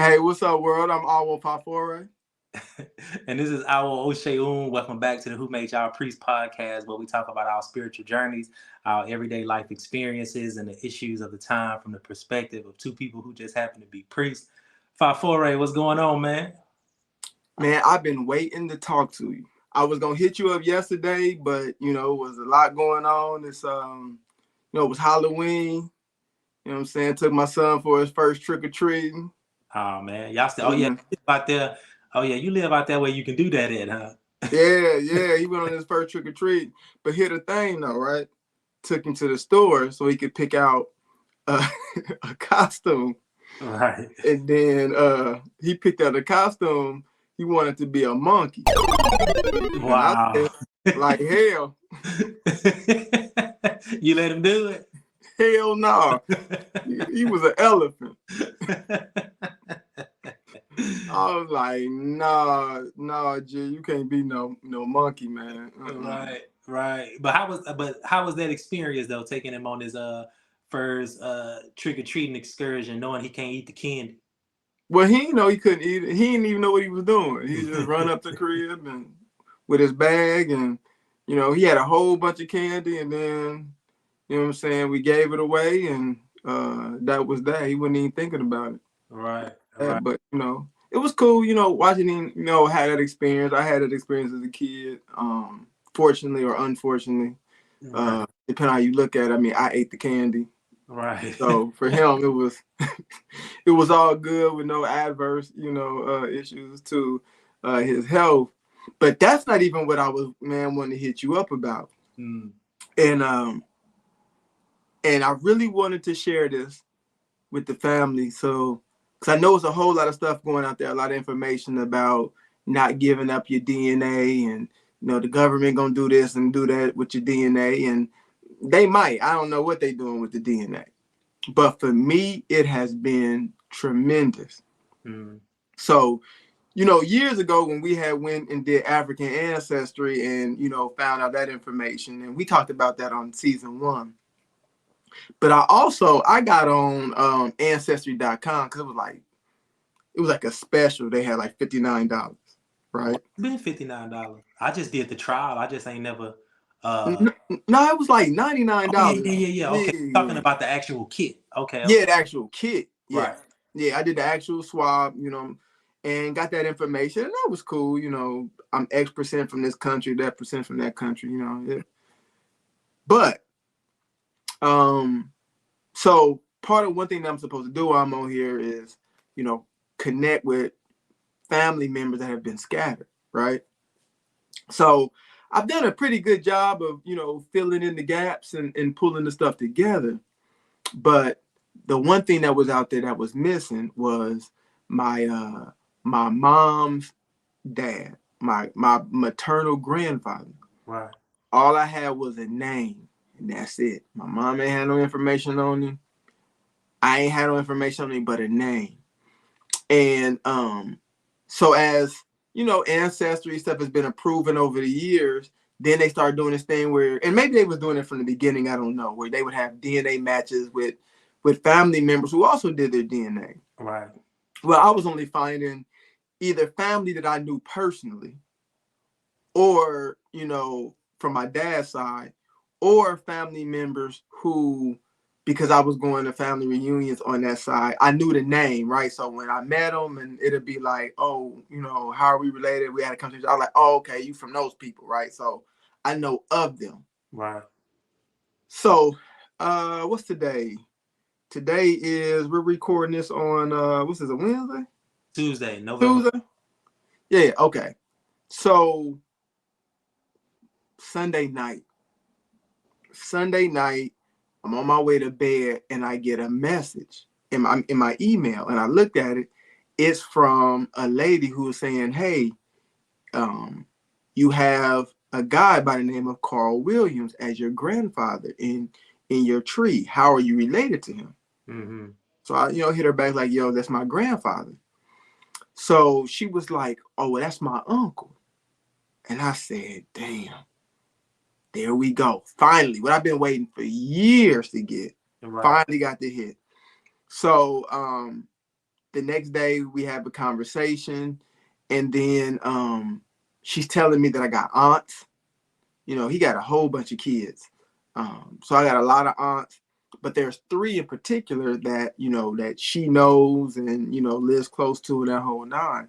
Hey, what's up, world? I'm Awos Fafore. And this is Awos Oseun. Welcome back to the Who Made Y'all Priest podcast, where we talk about our spiritual journeys, our everyday life experiences, and the issues of the time from the perspective of two people who just happen to be priests. Fafore, what's going on, man? Man, I've been waiting to talk to you. I was gonna hit you up yesterday, but it was a lot going on. It was Halloween. You know what I'm saying? Took my son for his first trick or treating. Oh man, y'all still? Oh yeah, Yeah, you live out there. Oh yeah, you live out there where you can do that at, huh? yeah. He went on his first trick or treat. But here the thing, though, right? Took him to the store so he could pick out uh, a costume, Right. and then he picked out a costume. He wanted to be a monkey, and I Wow. said, like hell. You let him do it? Hell no. He was an elephant. I was like, nah, G, you can't be no monkey, man. Right. But how was that experience though, taking him on his first trick or treating excursion, knowing he can't eat the candy? Well, he didn't know he couldn't eat it. He didn't even know what he was doing. He just run up the crib and with his bag, and he had a whole bunch of candy, and then what I'm saying, we gave it away, and that was that. He wasn't even thinking about it. Right, right, But it was cool, watching him, had that experience. I had that experience as a kid, fortunately or unfortunately, right, depending on how you look at it. I mean, I ate the candy, right. so for him, it was it was all good with no adverse, issues to his health. But that's not even what I was, man, wanting to hit you up about. Mm. And and I really wanted to share this with the family. So, because I know it's a whole lot of stuff going out there, a lot of information about not giving up your DNA, and the government gonna do this and do that with your DNA, and they might. I don't know what they're doing with the DNA, but for me, it has been tremendous. Mm. So, years ago when we had went and did African ancestry and found out that information, and we talked about that on season 1. But I got on ancestry.com because it was like a special. They had like $59, Well, right? it's been $59. I just did the trial. I just ain't never. No, it was like $99. Oh yeah. Yeah, Okay, talking yeah, about the actual kit. Okay, yeah, okay. the actual kit. Yeah, Right. yeah. I did the actual swab, and got that information, and that was cool. I'm X% from this country, that percent from that country. Yeah. But so part of one thing that I'm supposed to do while I'm on here is, connect with family members that have been scattered, right? So I've done a pretty good job of, filling in the gaps and pulling the stuff together. But the one thing that was out there that was missing was my mom's dad, my maternal grandfather. Right. All I had was a name, and that's it. My mom ain't had no information on him. I ain't had no information on him but a name. And so as ancestry stuff has been proven over the years, then they started doing this thing where, and maybe they was doing it from the beginning, I don't know, where they would have DNA matches with family members who also did their DNA. Right. Well, I was only finding either family that I knew personally, or from my dad's side, or family members who, because I was going to family reunions on that side, I knew the name, right? So when I met them, and it'd be like, oh, how are we related? We had a conversation. I was like, oh, okay, you from those people, right? So I know of them. Right. So what's today? Today is, we're recording this on what's this, a Wednesday? Tuesday, November. Tuesday? Yeah, okay. So Sunday night. Sunday night, I'm on my way to bed, and I get a message in my email, and I looked at it. It's from a lady who was saying, "Hey, you have a guy by the name of Carl Williams as your grandfather in your tree. How are you related to him?" Mm-hmm. So I, hit her back like, "Yo, that's my grandfather." So she was like, "Oh, well, that's my uncle," and I said, "Damn." There we go. Finally, what I've been waiting for years to get, Right. finally got the hit. So the next day we have a conversation, and then she's telling me that I got aunts. He got a whole bunch of kids. So I got a lot of aunts, but there's three in particular that, that she knows and, lives close to, that whole nine.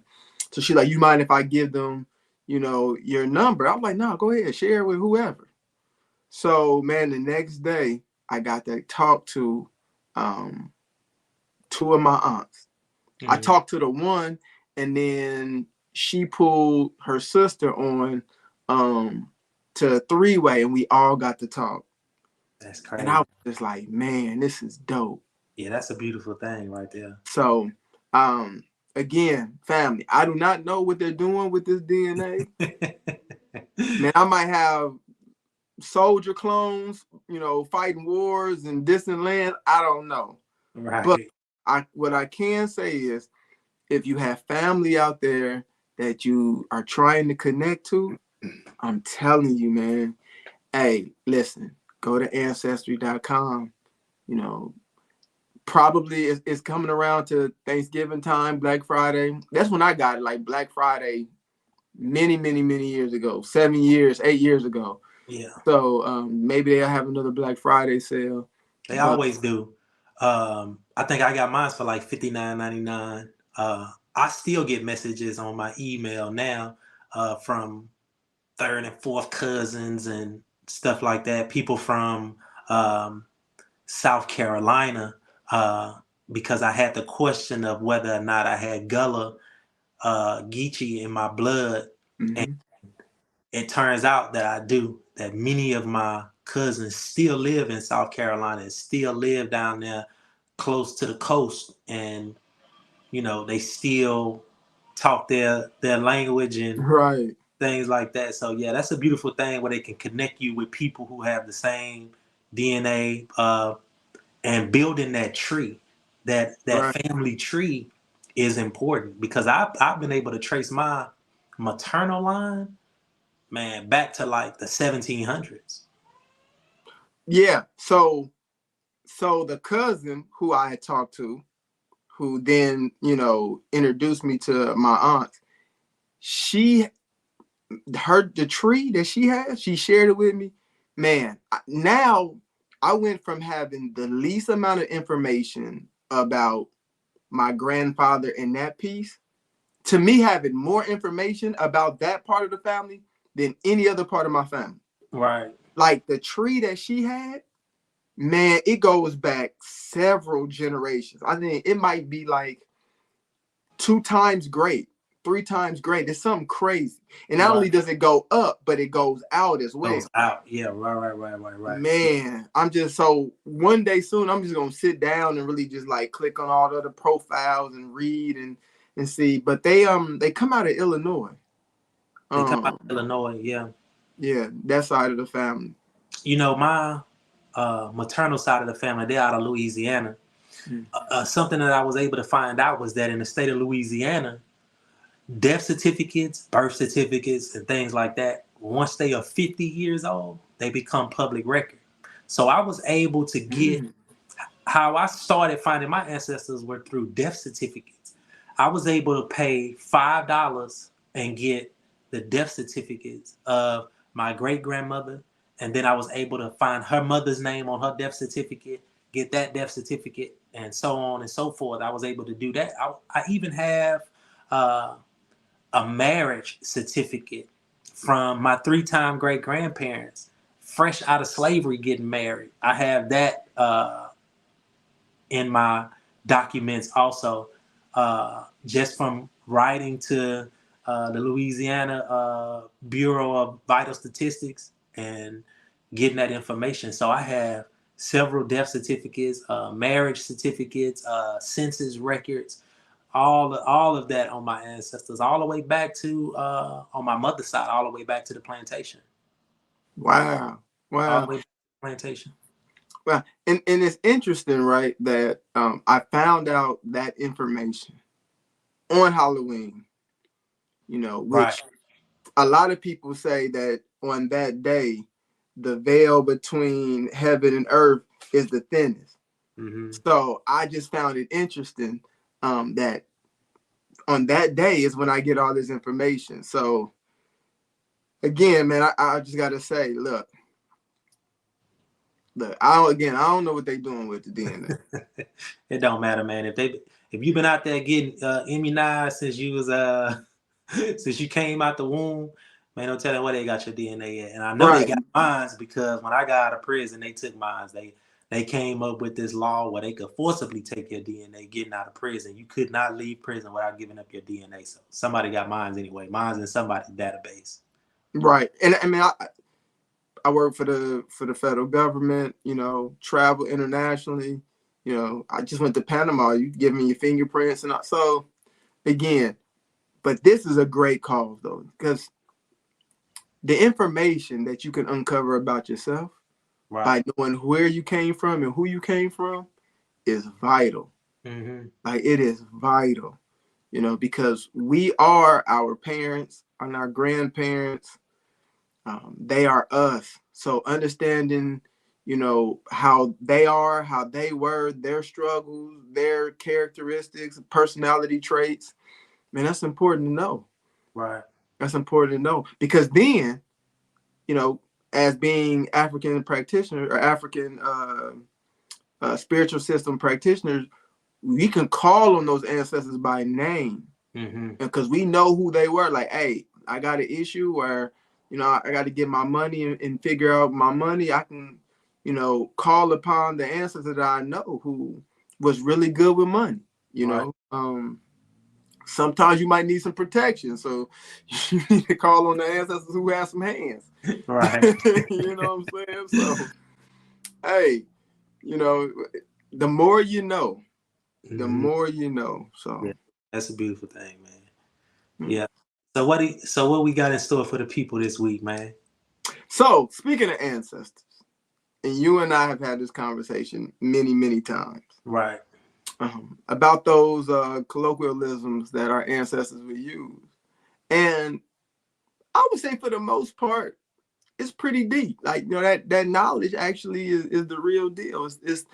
So she's like, you mind if I give them, your number? I'm like, no, go ahead, share it with whoever. So, man, the next day I got to talk to two of my aunts. I talked to the one, and then she pulled her sister on to a three-way, and we all got to talk. That's crazy. And I was just like, man, this is dope. Yeah, that's a beautiful thing right there. So, again, family, I do not know what they're doing with this DNA. Man, I might have soldier clones, fighting wars in distant land. I don't know. Right. But what I can say is, if you have family out there that you are trying to connect to, I'm telling you, man, hey, listen, go to ancestry.com. Probably it's coming around to Thanksgiving time, Black Friday. That's when I got it, like Black Friday, many, many, many years ago, 8 years ago. Yeah. So maybe they'll have another Black Friday sale. They always do. I think I got mine for like $59.99. I still get messages on my email now from third and fourth cousins and stuff like that. People from South Carolina, because I had the question of whether or not I had Gullah Geechee in my blood. Mm-hmm. And it turns out that I do, that many of my cousins still live in South Carolina and still live down there close to the coast. And, they still talk their language and right. things like that. So, yeah, that's a beautiful thing where they can connect you with people who have the same DNA and building that tree, that right. family tree is important, because I've been able to trace my maternal line, man, back to like the 1700s. Yeah. So the cousin who I had talked to, who then, introduced me to my aunt, the tree that she had, she shared it with me. Man, now I went from having the least amount of information about my grandfather in that piece to me having more information about that part of the family than any other part of my family. Right. Like the tree that she had, man, it goes back several generations. I think it might be like 2 times great, 3 times great. It's something crazy. And not only does it go up, but it goes out as well. Goes out. Yeah, right. Man, I'm just, so one day soon, I'm just going to sit down and really just like click on all the other profiles and read and see. But they come out of Illinois. They come out of Illinois, yeah. Yeah, that side of the family. My maternal side of the family, they're out of Louisiana. Something that I was able to find out was that in the state of Louisiana, death certificates, birth certificates, and things like that, once they are 50 years old, they become public record. So I was able to get, how I started finding my ancestors were through death certificates. I was able to pay $5 and get the death certificates of my great-grandmother, and then I was able to find her mother's name on her death certificate, get that death certificate, and so on and so forth. I was able to do that. I even have a marriage certificate from my 3-time great-grandparents, fresh out of slavery, getting married. I have that in my documents also, just from writing to the Louisiana Bureau of Vital Statistics and getting that information. So I have several death certificates, marriage certificates, census records, all of that on my ancestors, all the way back to on my mother's side, all the way back to the plantation. Wow. All the way back to the plantation. Well, and it's interesting, right, that I found out that information on Halloween, which a lot of people say that on that day, the veil between heaven and earth is the thinnest. Mm-hmm. So I just found it interesting that on that day is when I get all this information. So again, man, I just gotta say, look, I don't know what they doing with the DNA. It don't matter, man. If you've been out there getting immunized since you was since you came out the womb, man, don't tell them where they got your DNA at. And I know they Right, got mines because when I got out of prison, they took mines. They came up with this law where they could forcibly take your DNA getting out of prison. You could not leave prison without giving up your DNA. So somebody got mines anyway. Mines in somebody's database. right. And I mean, I work for the federal government. You know, travel internationally. You know, I just went to Panama. You give me your fingerprints and so again. But this is a great cause though, because the information that you can uncover about yourself by knowing where you came from and who you came from is vital. Mm-hmm. Like it is vital, you know, because we are our parents and our grandparents. They are us. So understanding, you know, how they are, how they were, their struggles, their characteristics, personality traits, man, that's important to know. Right. That's important to know because then, you know, as being African practitioners or African spiritual system practitioners, we can call on those ancestors by name because we know who they were. Like, hey, I got an issue where, you know, I got to get my money and figure out my money. I can, you know, call upon the ancestor that I know who was really good with money, you know. Sometimes you might need some protection, so you need to call on the ancestors who have some hands. Right. You know what I'm saying? So, hey, you know, the more you know, the more you know. So, yeah, that's a beautiful thing, man. Yeah. So what we got in store for the people this week, man? So speaking of ancestors, and you and I have had this conversation many, many times. Right. About those colloquialisms that our ancestors would use. And I would say for the most part, it's pretty deep. Like, you know, that knowledge actually is the real deal. It's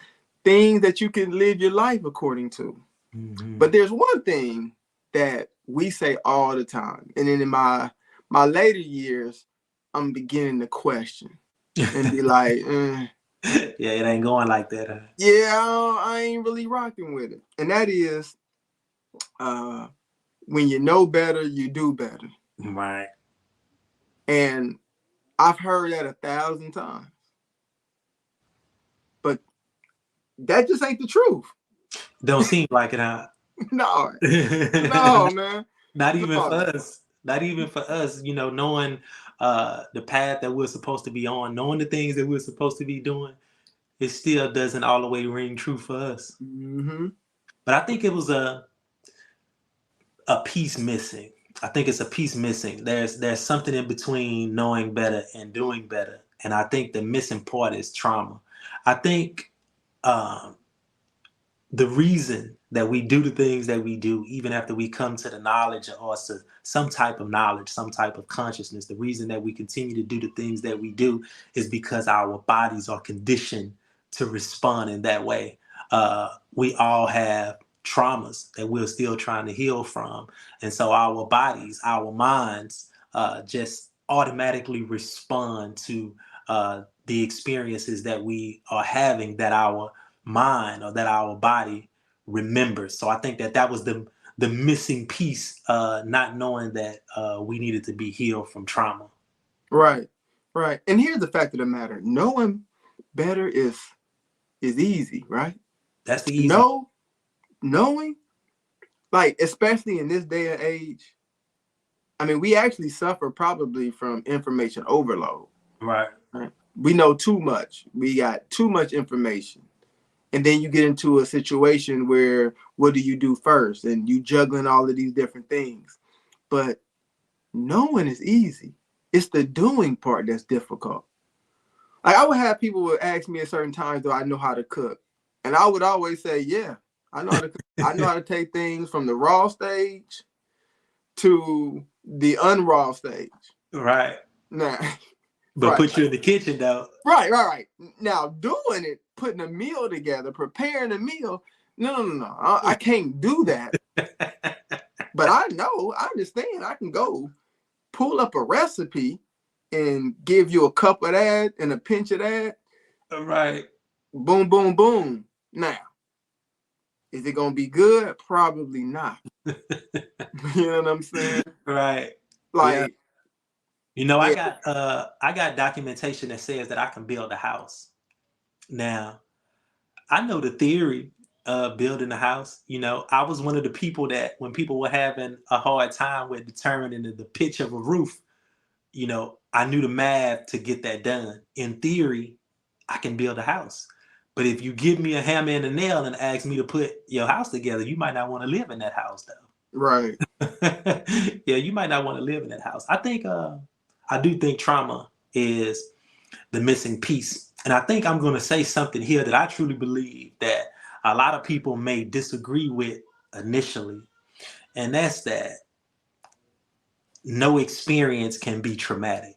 things that you can live your life according to. But there's one thing that we say all the time. And then in my later years, I'm beginning to question and be like, yeah, it ain't going like that. Huh? yeah, I ain't really rocking with it. And that is when you know better, you do better. Right. And I've heard that 1,000 times. But that just ain't the truth. Don't seem like it, huh? No. No, man. Not even for us. Not even for us, you know, knowing the path that we're supposed to be on, knowing the things that we're supposed to be doing, it still doesn't all the way ring true for us. But I think it was a piece missing. I think it's a piece missing. There's something in between knowing better and doing better. And I think the missing part is trauma. I think the reason that we do the things that we do, even after we come to the knowledge or some type of knowledge, some type of consciousness, the reason that we continue to do the things that we do is because our bodies are conditioned to respond in that way. We all have traumas that we're still trying to heal from. And so our bodies, our minds just automatically respond to the experiences that we are having that our mind or that our body remembers. So I think that was the missing piece, not knowing that we needed to be healed from trauma. Right. And here's the fact of the matter. Knowing better is easy, right? That's the easy. Knowing, like, especially in this day and age, I mean, we actually suffer probably from information overload. Right. We know too much. We got too much information. And then you get into a situation where what do you do first? And you juggling all of these different things. But knowing is easy. It's the doing part that's difficult. Like I would have people would ask me at certain times, do I know how to cook? And I would always say, yeah, I know how to cook. I know how to take things from the raw stage to the unraw stage. Right. Now, but put you in the kitchen though. Right. Now doing it, putting a meal together, preparing a meal, No. I can't do that. But I understand. I can go pull up a recipe and give you a cup of that and a pinch of that. Right. Boom, boom, boom. Now, is it gonna be good? Probably not. You know what I'm saying? Right. Yeah. Like, You know, yeah, I got documentation that says that I can build a house. Now, I know the theory of building a house. You know, I was one of the people that when people were having a hard time with determining the pitch of a roof, you know, I knew the math to get that done. In theory, I can build a house. But if you give me a hammer and a nail and ask me to put your house together, you might not want to live in that house though. right. Yeah, you might not want to live in that house. I do think trauma is the missing piece. And I think I'm going to say something here that I truly believe that a lot of people may disagree with initially. And that's that no experience can be traumatic.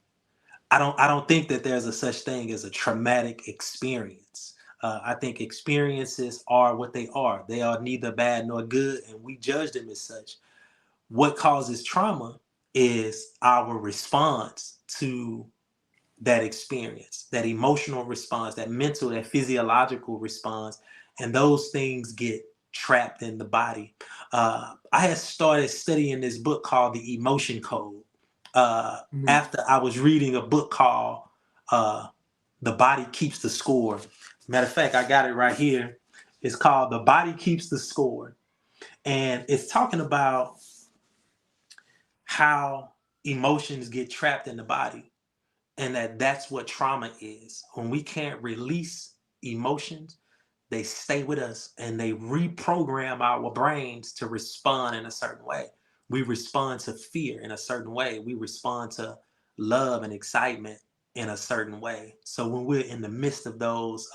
I don't think that there's a such thing as a traumatic experience. I think experiences are what they are. They are neither bad nor good, and we judge them as such. What causes trauma is our response to that experience, that emotional response, that mental, that physiological response, and those things get trapped in the body. I had started studying this book called The Emotion Code after I was reading a book called The Body Keeps the Score. Matter of fact, I got it right here. It's called The Body Keeps the Score. And it's talking about how emotions get trapped in the body and that's what trauma is. When we can't release emotions, they stay with us and they reprogram our brains to respond in a certain way. We respond to fear in a certain way. We respond to love and excitement in a certain way. So when we're in the midst of those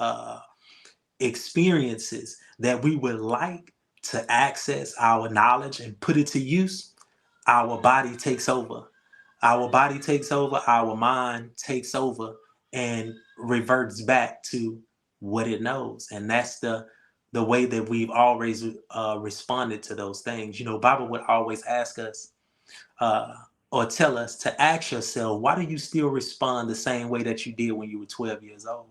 experiences that we would like to access our knowledge and put it to use, our body takes over. Our body takes over, our mind takes over and reverts back to what it knows. And that's the way that we've always responded to those things. You know, Bible would always ask us uh, or tell us to ask yourself, why do you still respond the same way that you did when you were 12 years old?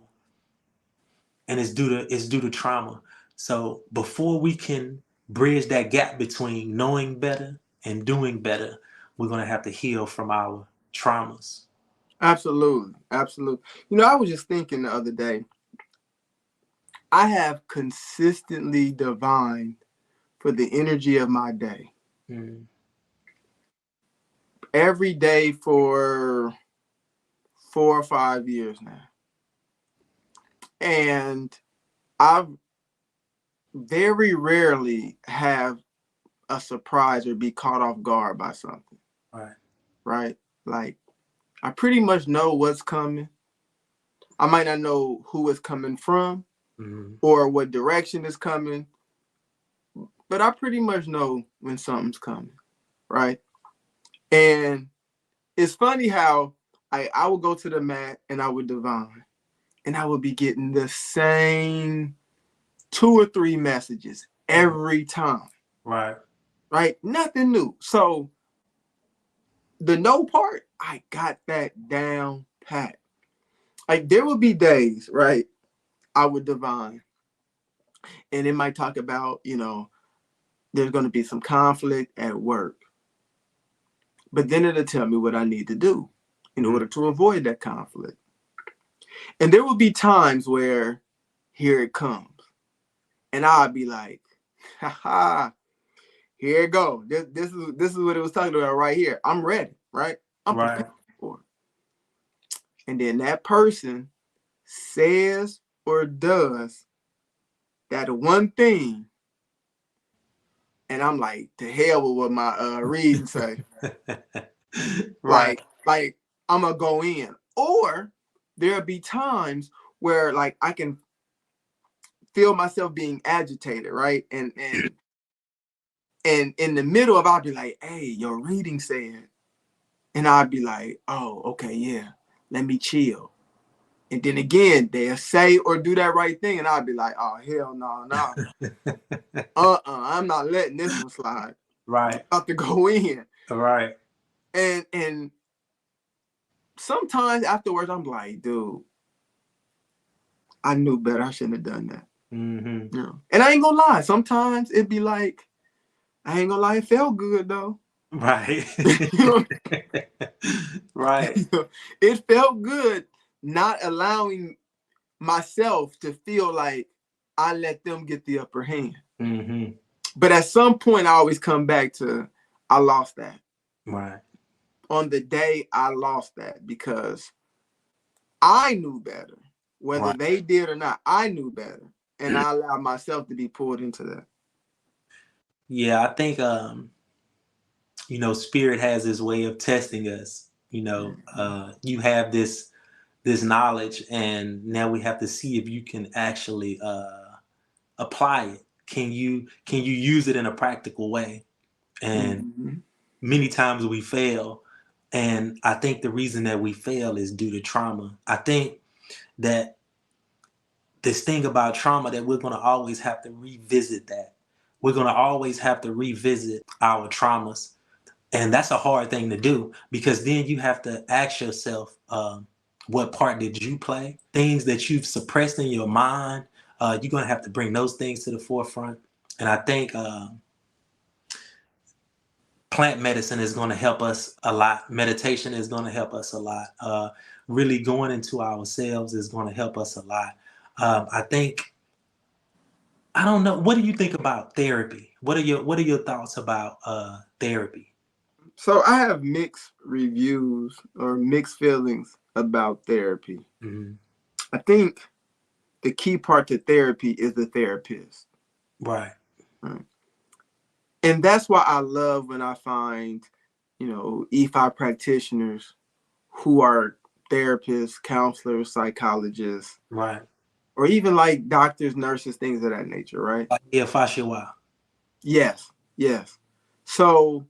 And it's due to trauma. So before we can bridge that gap between knowing better and doing better, we're gonna have to heal from our traumas. Absolutely. Absolutely. You know, I was just thinking the other day, I have consistently divined for the energy of my day. Mm. Every day for 4 or 5 years now. And I very rarely have a surprise or be caught off guard by something. Right. Right? Like, I pretty much know what's coming. I might not know who it's coming from or what direction it's coming, but I pretty much know when something's coming. Right? And it's funny how I would go to the mat and I would divine and I would be getting the same 2 or 3 messages every time. Right. Right? Nothing new. So the no part, I got that down pat. Like there would be days, right? I would divine. And it might talk about, there's going to be some conflict at work. But then it'll tell me what I need to do in order to avoid that conflict. And there will be times where here it comes. And I'll be like, haha, here it go. This is what it was talking about right here. I'm ready, right? I'm prepared for it. And then that person says or does that one thing, and I'm like, to hell with what my reading say. Right. Like I'm gonna go in. Or there'll be times where like I can feel myself being agitated, right? And in the middle of I'll be like, hey, your reading said, and I'd be like, oh, okay, yeah, let me chill. And then again, they'll say or do that right thing, and I'll be like, oh, hell no, no. I'm not letting this one slide. Right. About to go in. Right. And sometimes afterwards, I'm like, dude, I knew better. I shouldn't have done that. Mm-hmm. Yeah. And I ain't gonna lie. Sometimes it'd be like, I ain't gonna lie, it felt good though. Right. Right. It felt good not allowing myself to feel like I let them get the upper hand. Mm-hmm. But at some point, I always come back to, I lost that. Right. On the day I lost that, because I knew better. Whether Right. they did or not, I knew better. And I allowed myself to be pulled into that. Yeah, I think Spirit has this way of testing us. You have this knowledge, and now we have to see if you can actually apply it. Can you use it in a practical way? And many times we fail. And I think the reason that we fail is due to trauma. I think that this thing about trauma, that we're going to always have to revisit that. We're going to always have to revisit our traumas. And that's a hard thing to do, because then you have to ask yourself, what part did you play? Things that you've suppressed in your mind, you're going to have to bring those things to the forefront. And I think plant medicine is going to help us a lot. Meditation is going to help us a lot. Really going into ourselves is going to help us a lot. I don't know. What do you think about therapy? What are your thoughts about therapy? So I have mixed reviews or mixed feelings about therapy. Mm-hmm. I think the key part to therapy is the therapist. Right. And that's why I love when I find, E5 practitioners who are therapists, counselors, psychologists, Right. or even like doctors, nurses, things of that nature, right? Yeah, Fashiwa. Yes. So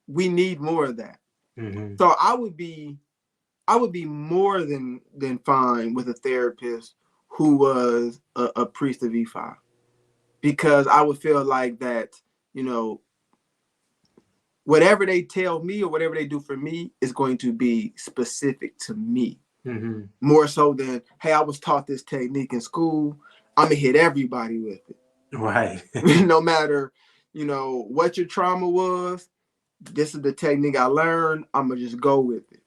we need more of that. Mm-hmm. So I would be more than fine with a therapist who was a priest of E5, because I would feel like that, whatever they tell me or whatever they do for me is going to be specific to me. Mm-hmm. More so than, hey, I was taught this technique in school, I'm gonna hit everybody with it. Right. No matter, what your trauma was, this is the technique I learned, I'm gonna just go with it.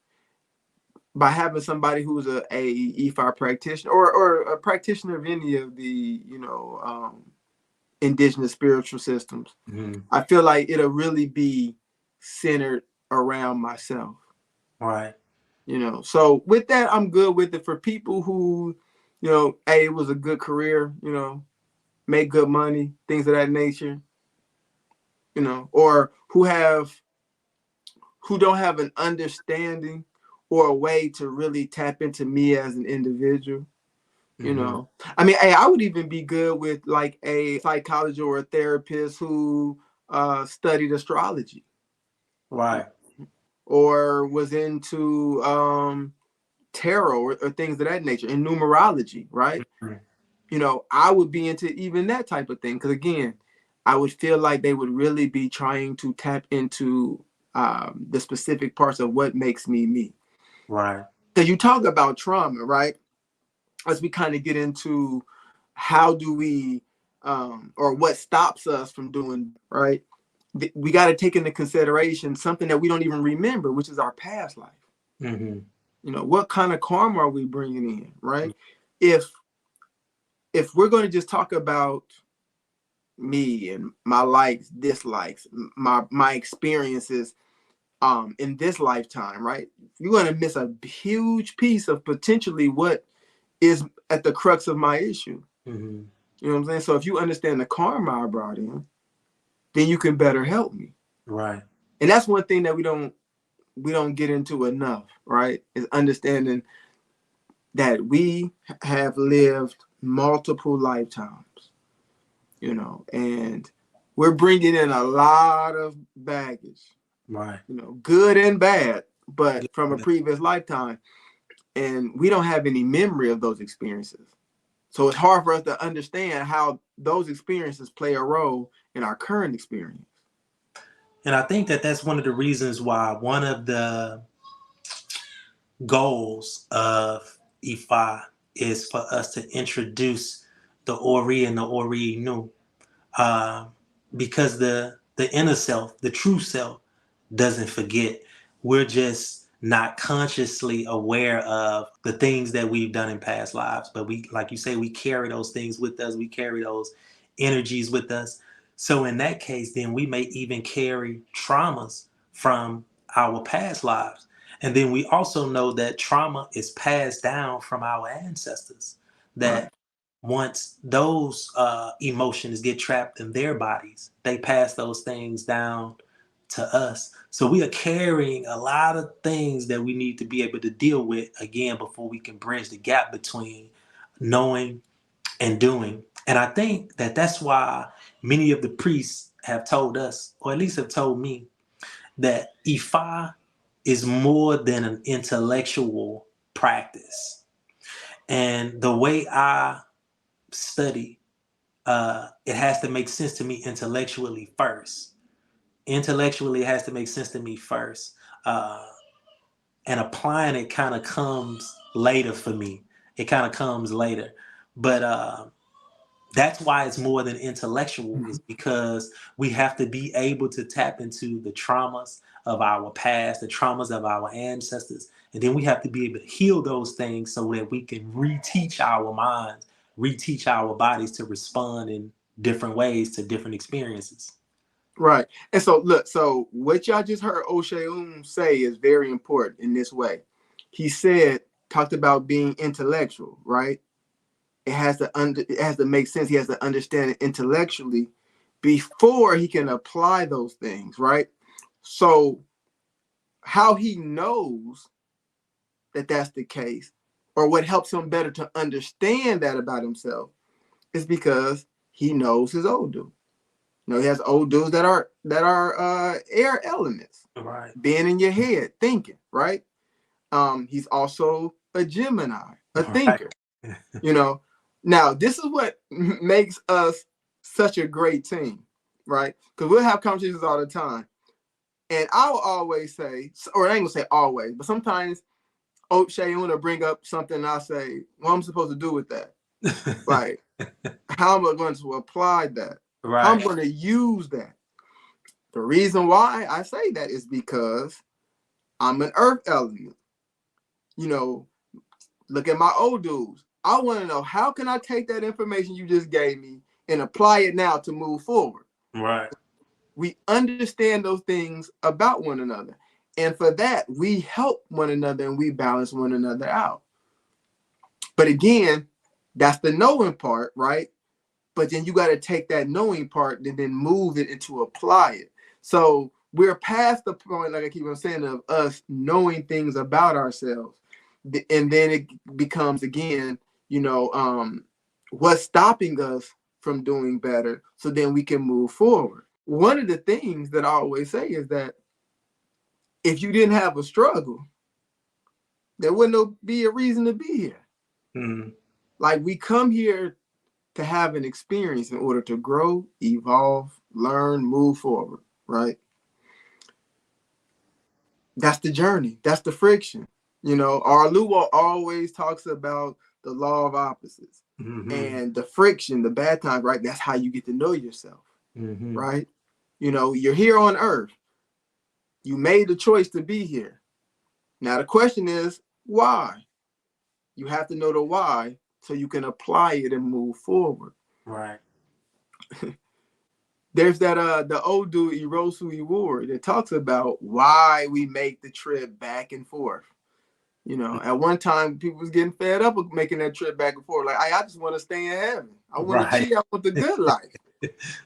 By having somebody who's a E5 practitioner or a practitioner of any of the, indigenous spiritual systems, Mm-hmm. I feel like it'll really be centered around myself. Right. So with that, I'm good with it. For people who, hey, it was a good career, make good money, things of that nature, or who don't have an understanding or a way to really tap into me as an individual. Mm-hmm. I mean, hey, I would even be good with like a psychologist or a therapist who studied astrology, Right. or was into tarot or things of that nature, and numerology, right? Mm-hmm. I would be into even that type of thing, because again, I would feel like they would really be trying to tap into the specific parts of what makes me me. Right. Because you talk about trauma, right? As we kind of get into how do we or what stops us from doing, right? We got to take into consideration something that we don't even remember, which is our past life. Mm-hmm. What kind of karma are we bringing in, right? If we're going to just talk about me and my likes, dislikes, my experiences in this lifetime, right? You're going to miss a huge piece of potentially what is at the crux of my issue. Mm-hmm. You know what I'm saying? So if you understand the karma I brought in, then you can better help me. Right. And that's one thing that we don't get into enough, right? Is understanding that we have lived multiple lifetimes, and we're bringing in a lot of baggage, Right. good and bad, but from a previous lifetime. and we don't have any memory of those experiences. So it's hard for us to understand how those experiences play a role in our current experience. And I think that that's one of the reasons why one of the goals of Ifa is for us to introduce the Ori and the Ori Nu, uh, because the inner self, the true self, doesn't forget. We're just not consciously aware of the things that we've done in past lives. But we, like you say, we carry those things with us. We carry those energies with us. So in that case, then we may even carry traumas from our past lives. And then we also know that trauma is passed down from our ancestors. Right. That once those emotions get trapped in their bodies, they pass those things down to us. So we are carrying a lot of things that we need to be able to deal with again before we can bridge the gap between knowing and doing. And I think that that's why many of the priests have told us, or at least have told me, that Ifa is more than an intellectual practice. And the way I study, it has to make sense to me intellectually first. Intellectually, it has to make sense to me first. Uh, and applying it kind of comes later for me. It kind of comes later. But that's why it's more than intellectual, is because we have to be able to tap into the traumas of our past, the traumas of our ancestors. And then we have to be able to heal those things so that we can reteach our minds, reteach our bodies to respond in different ways to different experiences. Right. And so look, so what y'all just heard Oseun say is very important in this way. He said, talked about being intellectual, right? It has to make sense. He has to understand it intellectually before he can apply those things, right? So how he knows that that's the case, or what helps him better to understand that about himself, is because he knows his old dude. You know, he has old dudes that are air elements, Right. being in your head, thinking, right? He's also a Gemini, a thinker. Right. You know, now this is what makes us such a great team, right? Because we'll have conversations all the time, and I'll always say, or I ain't gonna say always, but sometimes Oseun will bring up something, and I say, "What am I supposed to do with that? Like, how am I going to apply that? How am I Right. going to use that?" The reason why I say that is because I'm an earth element. You know, look at my old dudes. I want to know, how can I take that information you just gave me and apply it now to move forward? Right. We understand those things about one another. And for that, we help one another and we balance one another out. But again, that's the knowing part, right? But then you got to take that knowing part and then move it into apply it. So we're past the point, like I keep on saying, of us knowing things about ourselves. And then it becomes, again, what's stopping us from doing better, so then we can move forward. One of the things that I always say is that if you didn't have a struggle, there wouldn't be a reason to be here. Mm. Like, we come here to have an experience in order to grow, evolve, learn, move forward, right? That's the journey. That's the friction. Our Luo always talks about the law of opposites, and the friction, the bad times, right? That's how you get to know yourself, right? You're here on earth. You made the choice to be here. Now, the question is, why? You have to know the why so you can apply it and move forward. Right. There's that the old dude Irosu Iwori that talks about why we make the trip back and forth. At one time people was getting fed up with making that trip back and forth. Like, I just want to stay in heaven. I want to Right. chill. I want the good life.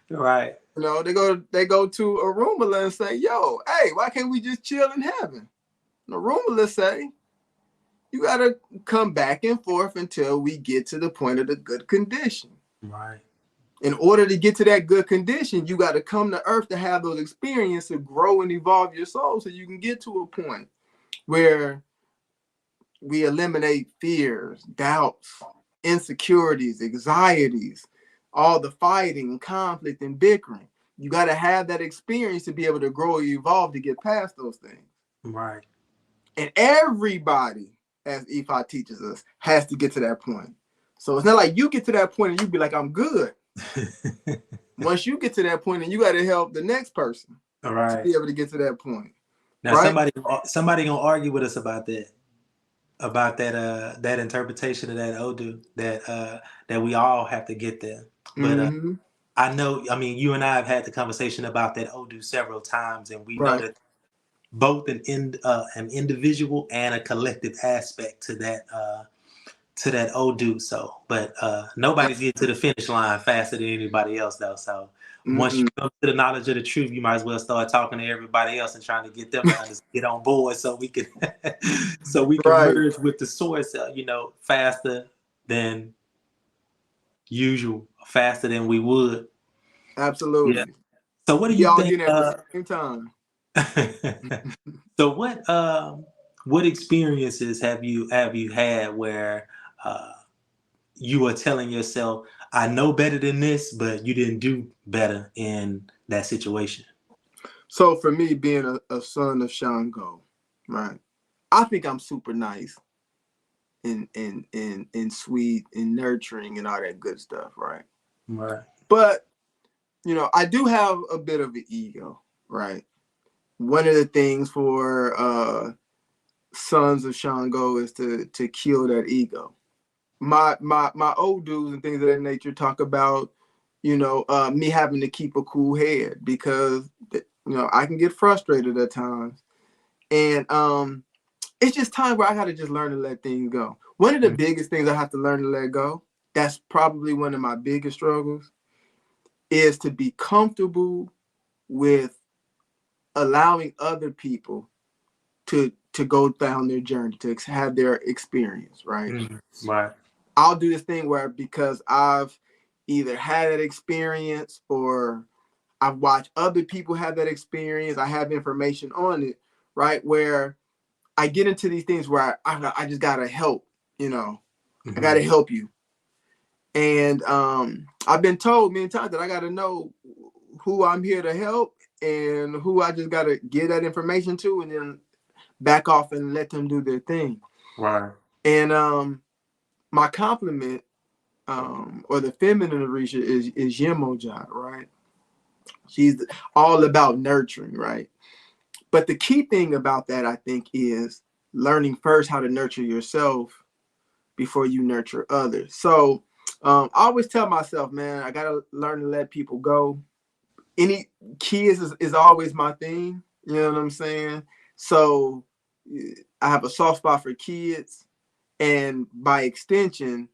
Right. They go to Arumala and say, "Yo, hey, why can't we just chill in heaven?" And Arumala say, "You gotta come back and forth until we get to the point of the good condition." Right. In order to get to that good condition, you got to come to earth to have those experiences, to grow and evolve your soul, so you can get to a point where we eliminate fears, doubts, insecurities, anxieties, all the fighting, conflict, and bickering. You got to have that experience to be able to grow or evolve to get past those things. Right. And everybody, as Ephi teaches us, has to get to that point. So it's not like you get to that point and you be like, I'm good. Once you get to that point, and you got to help the next person to be able to get to that point. Now, right? somebody gonna argue with us about that interpretation of that Odu, that we all have to get there. But I know, I mean, you and I have had the conversation about that Odu several times, and we know that both an individual and a collective aspect to that Odu. So, but nobody's getting to the finish line faster than anybody else, though. So once you come to the knowledge of the truth, you might as well start talking to everybody else and trying to get them to get on board, so we can merge with the source, faster than usual, faster than we would. Absolutely. Yeah. So what do you think? At the same time. So what experiences have you had where you are telling yourself, I know better than this, but you didn't do better in that situation? So for me, being a son of Shango, right, I think I'm super nice and sweet and nurturing and all that good stuff, right? Right. But, I do have a bit of an ego, right? One of the things for sons of Shango is to kill that ego. My old dudes and things of that nature talk about, me having to keep a cool head because, I can get frustrated at times. And it's just time where I got to just learn to let things go. One of the biggest things I have to learn to let go, that's probably one of my biggest struggles, is to be comfortable with allowing other people to go down their journey, to have their experience, right? Right. I'll do this thing where, because I've either had that experience or I've watched other people have that experience, I have information on it, right? Where I get into these things where I just gotta help, I gotta help you. And I've been told many times that I gotta know who I'm here to help and who I just gotta give that information to, and then back off and let them do their thing. Right. And my compliment, or the feminine Orisha is Yemoja, right? She's all about nurturing, right? But the key thing about that, I think, is learning first how to nurture yourself before you nurture others. So I always tell myself, man, I gotta learn to let people go. Any kids is always my thing. You know what I'm saying? So I have a soft spot for kids, and by extension,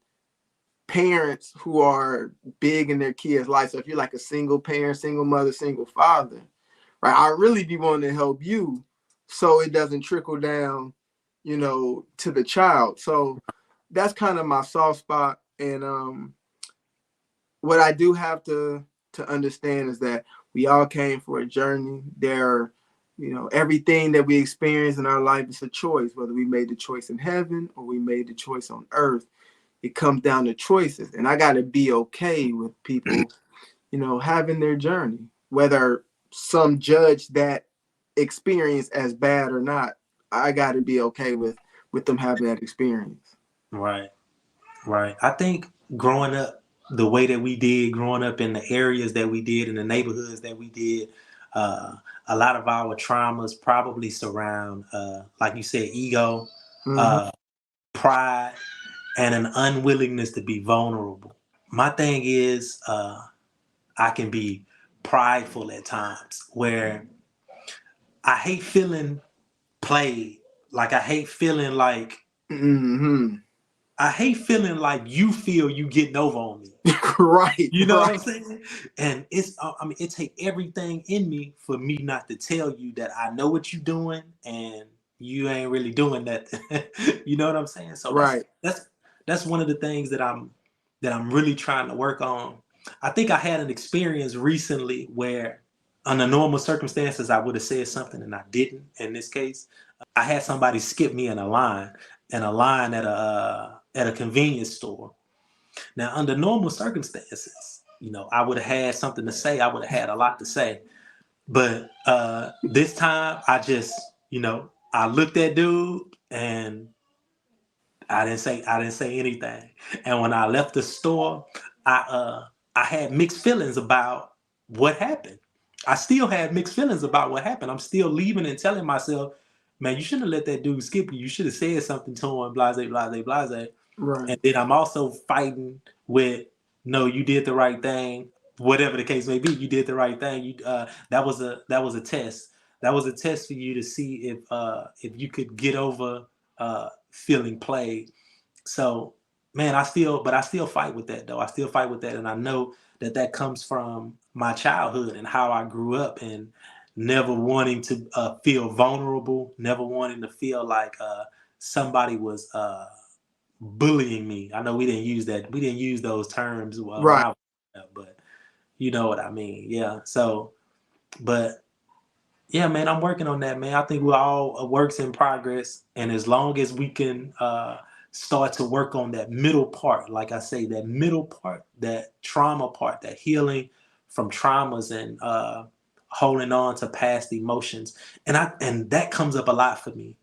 parents who are big in their kids' life. So if you're like a single parent, single mother, single father, right, I really be wanting to help you so it doesn't trickle down, to the child. So that's kind of my soft spot. And what I do have to understand is that we all came for a journey. There, everything that we experience in our life is a choice, whether we made the choice in heaven or we made the choice on earth. It comes down to choices, and I got to be okay with people, having their journey, whether some judge that experience as bad or not. I got to be okay with them having that experience. Right. I think growing up the way that we did, growing up in the areas that we did, in the neighborhoods that we did, a lot of our traumas probably surround, like you said, ego, pride, and an unwillingness to be vulnerable. My thing is, I can be prideful at times, where I hate feeling played. Like I hate feeling like I hate feeling like you feel you getting over on me. Right. You know what I'm saying? And it's, it takes everything in me for me not to tell you that I know what you're doing and you ain't really doing that. You know what I'm saying? So that's one of the things that I'm really trying to work on. I think I had an experience recently where, under normal circumstances, I would have said something and I didn't. In this case, I had somebody skip me in a line. in a line at a convenience store. Now, under normal circumstances, I would have had something to say. I would have had a lot to say. But this time, I just, I looked at dude and I didn't say anything. And when I left the store, I had mixed feelings about what happened. I still had mixed feelings about what happened. I'm still leaving and telling myself, man, you shouldn't have let that dude skip you. You should have said something to him, blase, blase, blase. Right. And then I'm also fighting with, no, you did the right thing. Whatever the case may be, you did the right thing. That was a test. That was a test for you to see if you could get over feeling played. So, man, I still fight with that though. I still fight with that, and I know that comes from my childhood and how I grew up, and never wanting to feel vulnerable, never wanting to feel like somebody was bullying me. I know we didn't use that. We didn't use those terms when Right. I was growing up, but you know what I mean. Yeah. So, but yeah, man, I'm working on that, man. I think we're all works in progress, and as long as we can start to work on that middle part, like I say, that middle part, that trauma part, that healing from traumas, and holding on to past emotions, and that comes up a lot for me,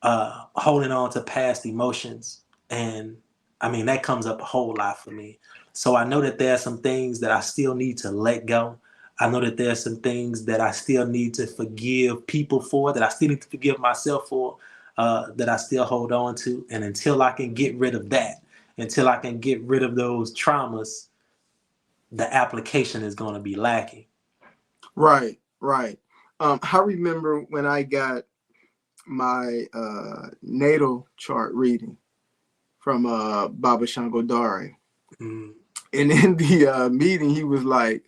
holding on to past emotions. And I mean, that comes up a whole lot for me. So I know that there are some things that I still need to let go. I know that there are some things that I still need to forgive people for, that I still need to forgive myself for, that I still hold on to. And until I can get rid of that, until I can get rid of those traumas, the application is going to be lacking. Right. Right. I remember when I got my natal chart reading from Baba Shangodari. Mm. And in the meeting, he was like,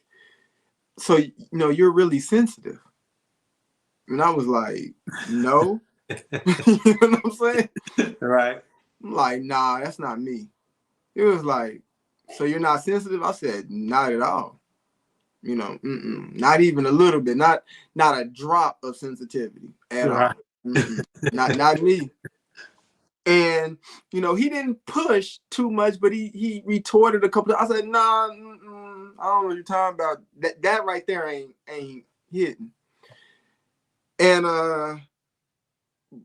so, you're really sensitive. And I was like, no. You know what I'm saying? Right. I'm like, nah, that's not me. It was like, so you're not sensitive? I said, not at all. Not even a little bit. Not a drop of sensitivity at Right. all. Not me. And he didn't push too much, but he retorted a couple. I said, nah, I don't know what you're talking about. That right there ain't hitting. And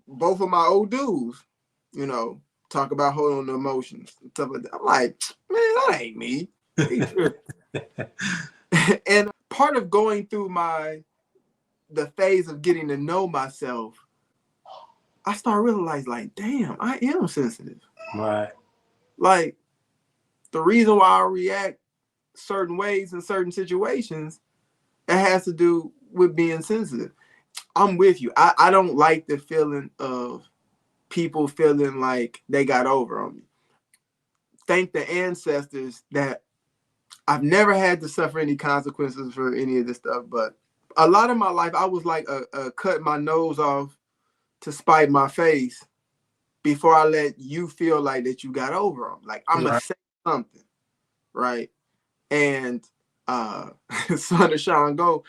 both of my old dudes, talk about holding on to emotions and stuff like that. I'm like, man, that ain't me. And part of going through the phase of getting to know myself, I start realizing, like, damn, I am sensitive. Right. Like, the reason why I react certain ways in certain situations, it has to do with being sensitive. I'm with you. I don't like the feeling of people feeling like they got over on me. Thank the ancestors that I've never had to suffer any consequences for any of this stuff. But a lot of my life, I was like cut my nose off to spite my face before I let you feel like that you got over them. Like, I'm going to say something, right? And son of Sean Go,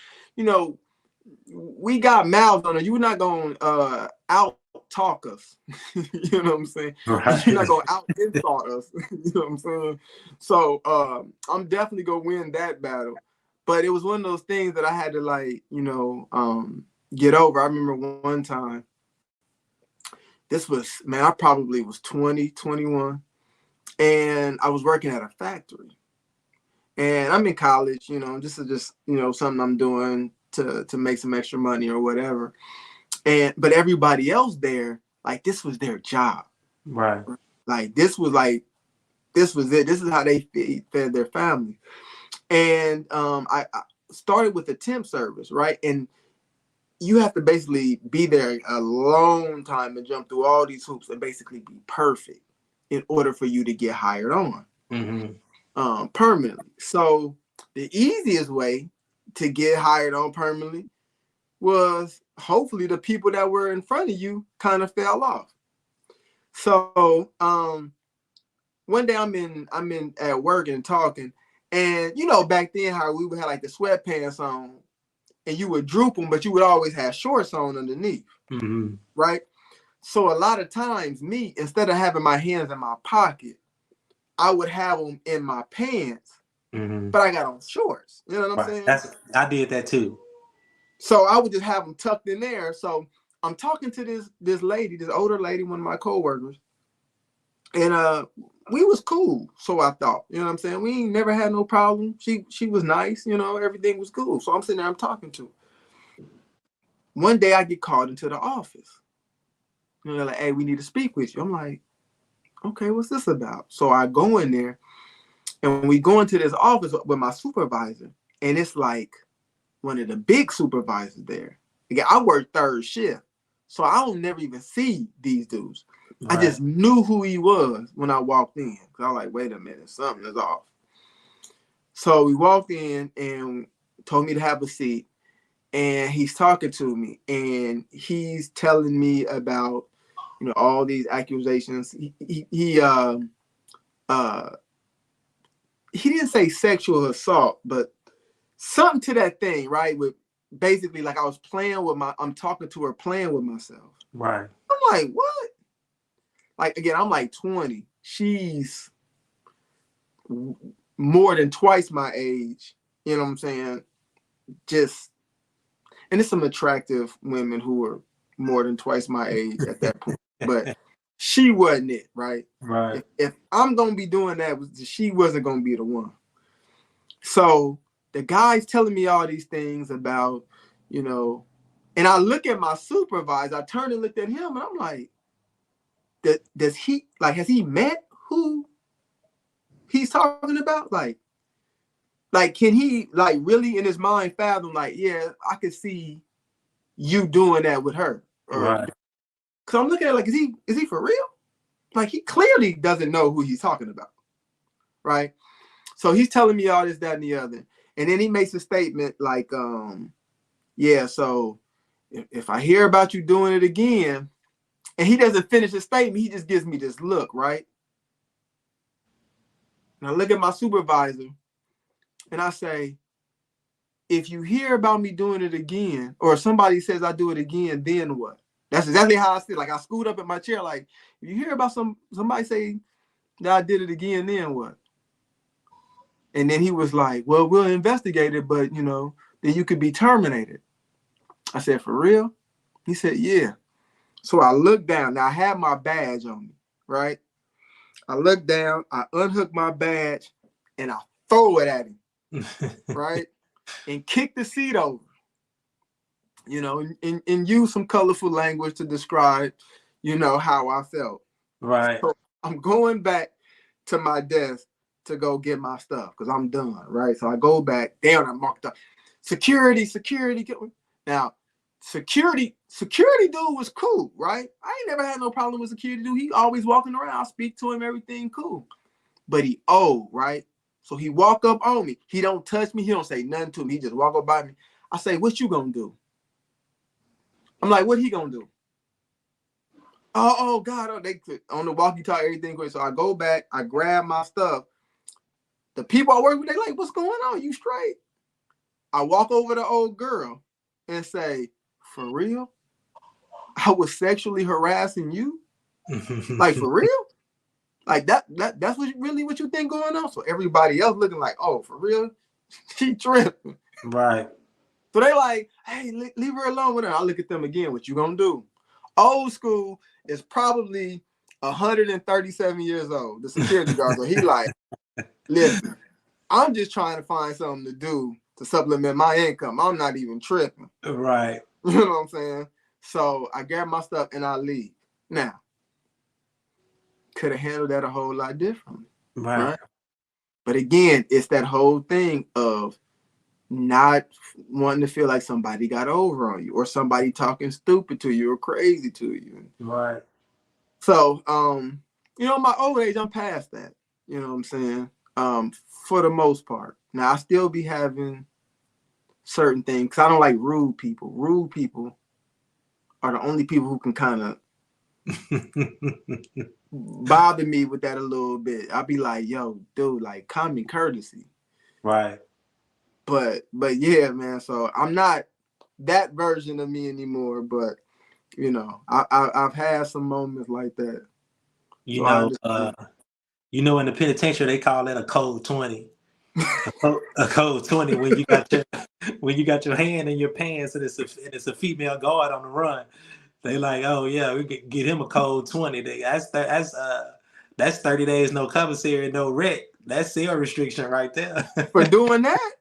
we got mouths on it. You're not going to out talk us. You know what I'm saying? Right. You're not going to out insult us. You know what I'm saying? So I'm definitely going to win that battle. But it was one of those things that I had to, like, get over. I remember one time, this was, man, I probably was 20, 21. And I was working at a factory. And I'm in college, this is just, something I'm doing to make some extra money or whatever. But everybody else there, like, this was their job. Right. Like, this was it. This is how they fed their family. And I started with the temp service, right? And you have to basically be there a long time and jump through all these hoops and basically be perfect in order for you to get hired on. Mm-hmm. Permanently. So the easiest way to get hired on permanently was hopefully the people that were in front of you kind of fell off. So one day I'm in at work and talking, and back then how we would have like the sweatpants on and you would droop them, but you would always have shorts on underneath. Mm-hmm. Right? So a lot of times, me, instead of having my hands in my pocket, I would have them in my pants, but I got on shorts. You know what I'm Right. saying? I did that too. So I would just have them tucked in there. So I'm talking to this lady, this older lady, one of my coworkers, and we was cool. So I thought, you know what I'm saying? We ain't never had no problem. She was nice, you know, everything was cool. So I'm sitting there, I'm talking to her. One day I get called into the office. You know, they're like, hey, we need to speak with you. I'm like, okay, what's this about? So I go in there and we go into this office with my supervisor, and it's like one of the big supervisors there. Again, I work third shift, so I don't never even see these dudes. I Right. just knew who he was when I walked in. I was like, wait a minute, something is off. So we walked in and told me to have a seat, and he's talking to me, and he's telling me about, you know, all these accusations. He didn't say sexual assault, but something to that thing, right? With basically like I was I'm talking to her, playing with myself. Right. I'm like, what? Like, again, I'm like 20. She's more than twice my age. You know what I'm saying? Just, and it's some attractive women who are more than twice my age at that point. But she wasn't it, right? Right. If I'm going to be doing that, she wasn't going to be the one. So the guy's telling me all these things about, you know, and I look at my supervisor, I turned and looked at him, and I'm like, does he, like, has he met who he's talking about? Like, can he, like, really in his mind fathom, like, yeah, I could see you doing that with her? Or, Right. because I'm looking at it like, is he for real? Like, he clearly doesn't know who he's talking about, right? So he's telling me all this, that, and the other. And then he makes a statement like, yeah, so if I hear about you doing it again, and he doesn't finish the statement, he just gives me this look, right? And I look at my supervisor and I say, if you hear about me doing it again, or if somebody says I do it again, then what? That's exactly how I said. Like, I screwed up in my chair. Like, if you hear about somebody say that I did it again, then what? And then he was like, well, we'll investigate it, but, you know, then you could be terminated. I said, for real? He said, yeah. So I looked down. Now I had my badge on me, right? I look down, I unhook my badge, and I throw it at him, right? And kick the seat over, you know, and use some colorful language to describe, you know, how I felt. Right. So I'm going back to my desk to go get my stuff because I'm done, right? So I go back, down, I marked up security. Now, security dude was cool, right? I ain't never had no problem with security dude. He always walking around. I speak to him, everything cool. But he old, right? So he walk up on me. He don't touch me. He don't say nothing to me. He just walk up by me. I say, what you gonna do? I'm like, what he gonna do? Oh God, they on the walkie-talkie, everything great. So I go back, I grab my stuff. The people I work with, they like, what's going on? You straight? I walk over to the old girl and say, for real? I was sexually harassing you? Like, for real? Like that's what you think going on? So everybody else looking like, oh, for real? She tripping. Right. So they like, hey, leave her alone with her. I look at them again. What you gonna do? Old school is probably 137 years old. The security guard. So he like, listen, I'm just trying to find something to do to supplement my income. I'm not even tripping. Right. You know what I'm saying? So I grab my stuff and I leave. Now, could have handled that a whole lot differently. Right. Right? But again, it's that whole thing of not wanting to feel like somebody got over on you or somebody talking stupid to you or crazy to you. Right. So, you know, my old age, I'm past that. You know what I'm saying? For the most part. Now, I still be having certain things because I don't like rude people. Rude people are the only people who can kind of bother me with that a little bit. I'll be like, yo, dude, like common courtesy. Right. But yeah, man. So I'm not that version of me anymore. But You know, I've had some moments like that. You So I know, understand. in the penitentiary they call that a code 20. A code 20 when you got your hand in your pants and it's a female guard on the run. They like, oh yeah, we could get him a code 20. That's 30 days no commissary, no rec. That's cell restriction right there. For doing that?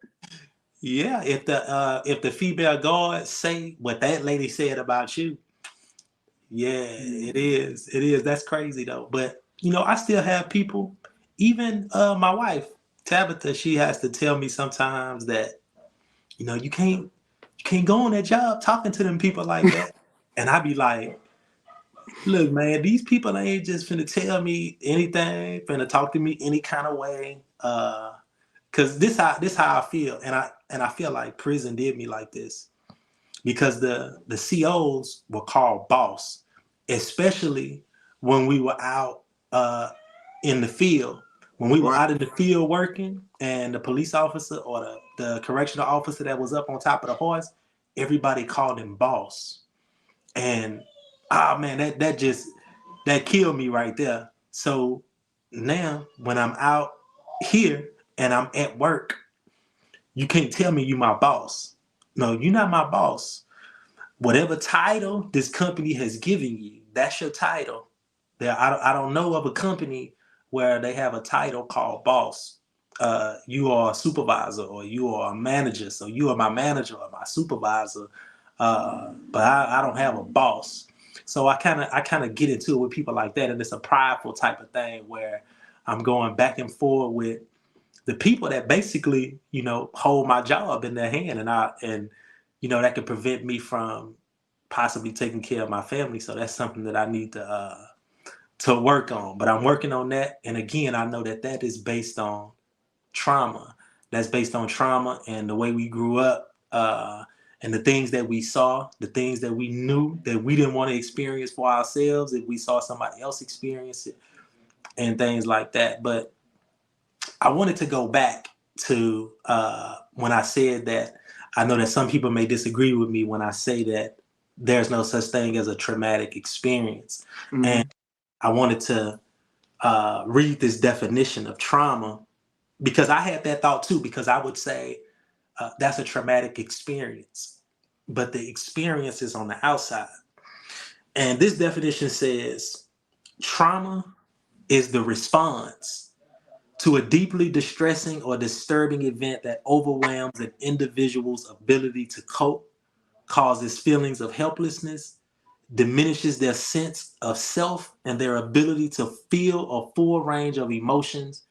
Yeah, if the female guard say what that lady said about you, yeah, it is. It is. That's crazy though. But I still have people, even my wife, Tabitha, she has to tell me sometimes that, you can't go on that job talking to them people like that. And I be like, look, man, these people ain't just finna tell me anything, finna talk to me any kind of way. Cause this how I feel. And I feel like prison did me like this. Because the COs were called boss, especially when we were out in the field. When we were Right. out in the field working, and the police officer or the correctional officer that was up on top of the horse, everybody called him boss. And man, that killed me right there. So now when I'm out here and I'm at work, you can't tell me you my boss. No, you're not my boss. Whatever title this company has given you, that's your title. I don't know of a company where they have a title called boss. You are a supervisor, or you are a manager, so you are my manager or my supervisor. But I don't have a boss. So I kind of get into it with people like that, and it's a prideful type of thing where I'm going back and forth with the people that basically, hold my job in their hand, and that could prevent me from possibly taking care of my family. So that's something that I need to work on. But I'm working on that, and again, I know that is based on trauma. That's based on trauma and the way we grew up, and the things that we saw, the things that we knew that we didn't want to experience for ourselves if we saw somebody else experience it, and things like that. But I wanted to go back to when I said that I know that some people may disagree with me when I say that there's no such thing as a traumatic experience. And Mm-hmm. I wanted to read this definition of trauma, because I had that thought too, because I would say that's a traumatic experience, but the experience is on the outside. And this definition says trauma is the response to a deeply distressing or disturbing event that overwhelms an individual's ability to cope, causes feelings of helplessness, diminishes their sense of self and their ability to feel a full range of emotions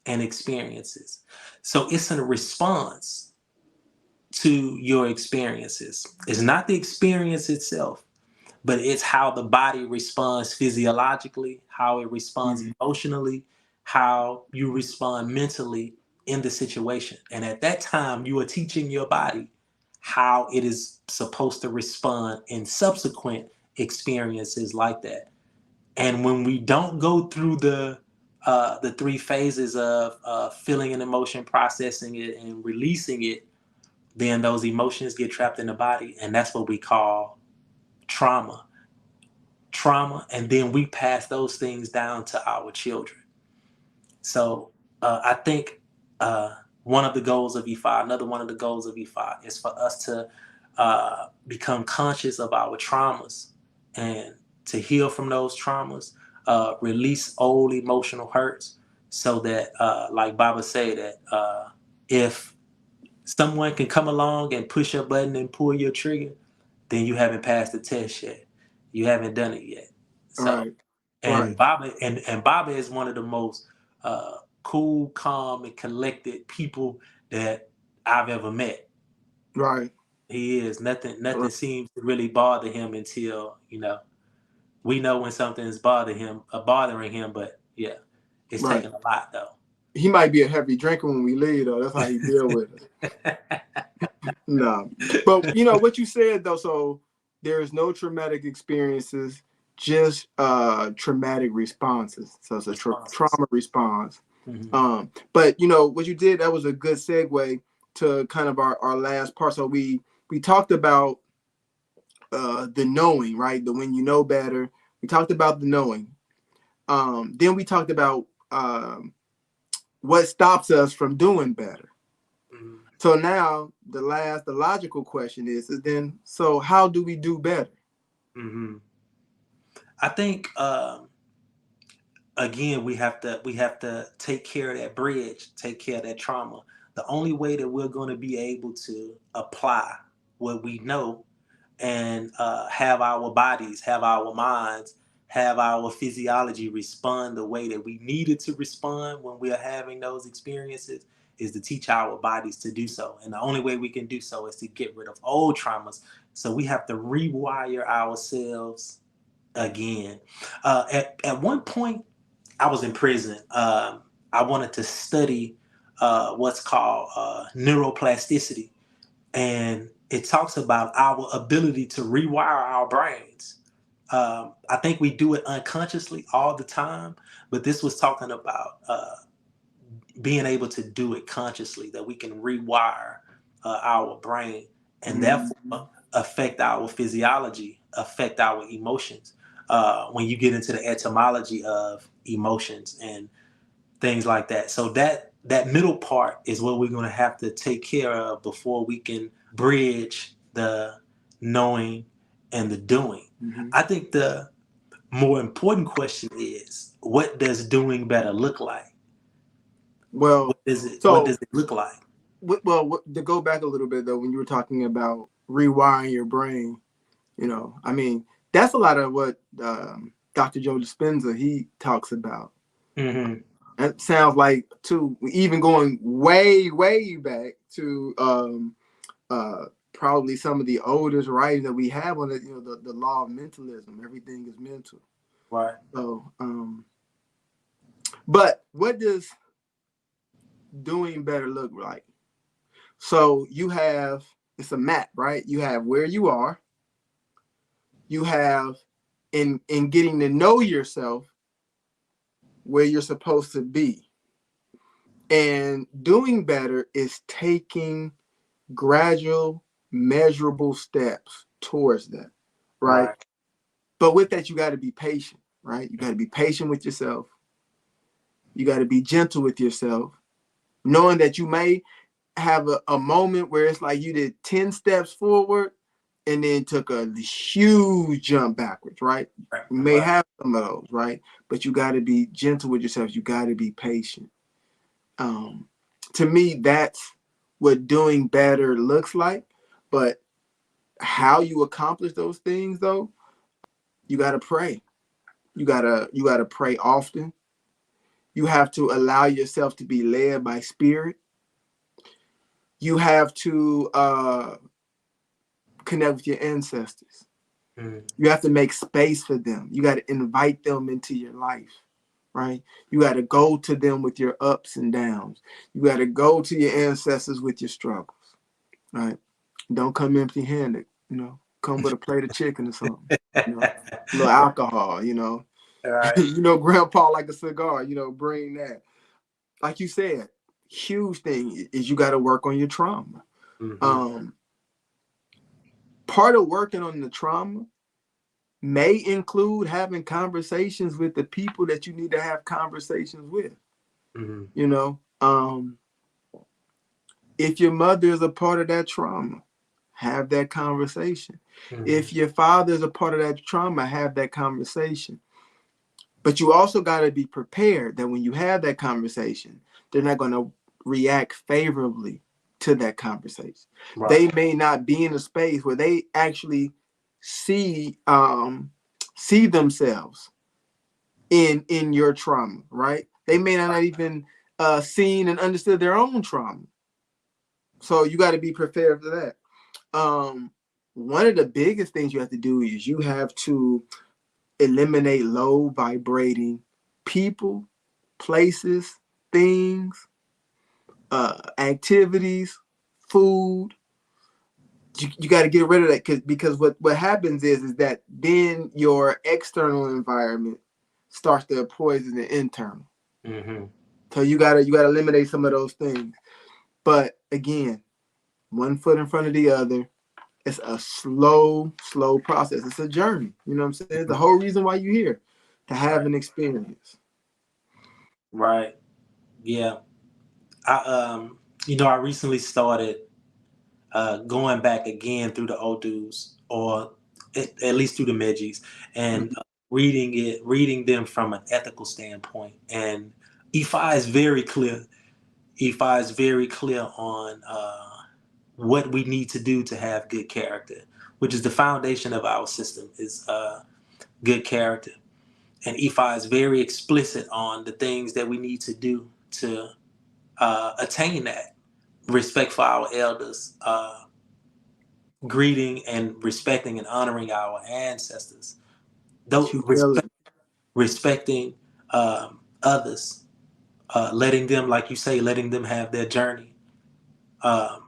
and experiences. So it's a response to your experiences. It's not the experience itself, but it's how the body responds physiologically, how it responds Mm-hmm. emotionally, how you respond mentally in the situation. And at that time, you are teaching your body how it is supposed to respond in subsequent experiences like that. And when we don't go through the three phases of feeling an emotion, processing it, and releasing it, then those emotions get trapped in the body, and that's what we call trauma. And then we pass those things down to our children. So I think one of the goals of E5, another one of the goals of E5, is for us to become conscious of our traumas and to heal from those traumas, release old emotional hurts, so that, like Baba said, that if someone can come along and push your button and pull your trigger, then you haven't passed the test yet. You haven't done it yet. So, Right. and Right. Baba is one of the most cool, calm, and collected people that I've ever met. Right. He is nothing Right. seems to really bother him until we know when something is bothering him. But yeah, it's Right. taking a lot though. He might be a heavy drinker when we leave, though. That's how he deal with us. No, but what you said though. So there is no traumatic experiences, just traumatic responses. So it's a Responses. trauma response. Mm-hmm. But what you did, that was a good segue to kind of our last part. So we talked about the knowing, right? The when you know better. We talked about the knowing. Then we talked about what stops us from doing better. Mhm. So now the logical question is then, so how do we do better? Mhm. I think again we have to take care of that bridge, take care of that trauma. The only way that we're going to be able to apply what we know and have our bodies, have our minds, have our physiology respond the way that we needed to respond when we are having those experiences is to teach our bodies to do so. And the only way we can do so is to get rid of old traumas. So we have to rewire ourselves again. At one point, I was in prison. I wanted to study what's called neuroplasticity, and it talks about our ability to rewire our brains. I think we do it unconsciously all the time, but this was talking about being able to do it consciously, that we can rewire our brain and Mm-hmm. therefore affect our physiology, affect our emotions. When you get into the etymology of emotions and things like that. So that middle part is what we're going to have to take care of before we can bridge the knowing and the doing. Mm-hmm. I think the more important question is, what does doing better look like? Well, What does so it look like? to go back a little bit though, when you were talking about rewiring your brain, I mean, that's a lot of what Dr. Joe Dispenza he talks about. Mm-hmm. That sounds like too, even going way, way back to probably some of the oldest writings that we have on it. The law of mentalism. Everything is mental. Right. So, but what does doing better look like? So you have it's a map, right? You have where you are. You have in getting to know yourself where you're supposed to be. And doing better is taking gradual, measurable steps towards that, right? Right. But with that, you got to be patient, right? You got to be patient with yourself. You got to be gentle with yourself, knowing that you may have a moment where it's like you did 10 steps forward and then took a huge jump backwards, right? Right. You may Right. have some of those, right? But you got to be gentle with yourself. You got to be patient. Um, to me, that's what doing better looks like. But how you accomplish those things, though, you got to pray. You gotta pray often. You have to allow yourself to be led by spirit. You have to connect with your ancestors. Mm-hmm. You have to make space for them. You got to invite them into your life, right? You got to go to them with your ups and downs. You got to go to your ancestors with your struggles, right? Don't come empty-handed. Come with a plate of chicken or something. A little alcohol. Right. Grandpa like a cigar. Bring that. Like you said, huge thing is you got to work on your trauma. Mm-hmm. Um, Part of working on the trauma may include having conversations with the people that you need to have conversations with. Mm-hmm. You know, um, if your mother is a part of that trauma, have that conversation. Mm-hmm. If your father is a part of that trauma, have that conversation. But you also got to be prepared that when you have that conversation, they're not going to react favorably to that conversation. Right. They may not be in a space where they actually see see themselves in your trauma, right? They may not even seen and understood their own trauma. So you got to be prepared for that. One of the biggest things you have to do is you have to eliminate low vibrating people, places, things, activities, food. You got to get rid of that because what happens is that then your external environment starts to poison the internal. Mm-hmm. So you gotta eliminate some of those things. But again, one foot in front of the other, it's a slow process. It's a journey. You know what I'm saying? It's the whole reason why you're here, to have an experience. Right. Yeah. I recently started going back again through the Odus, or at least through the Medjis, and reading them from an ethical standpoint. And Ifa is very clear. Ifa is very clear on what we need to do to have good character, which is the foundation of our system, is good character. And Ifa is very explicit on the things that we need to do to attain that: respect for our elders, greeting and respecting and honoring our ancestors, though Humility. respecting others, letting them, like you say, letting them have their journey. Um,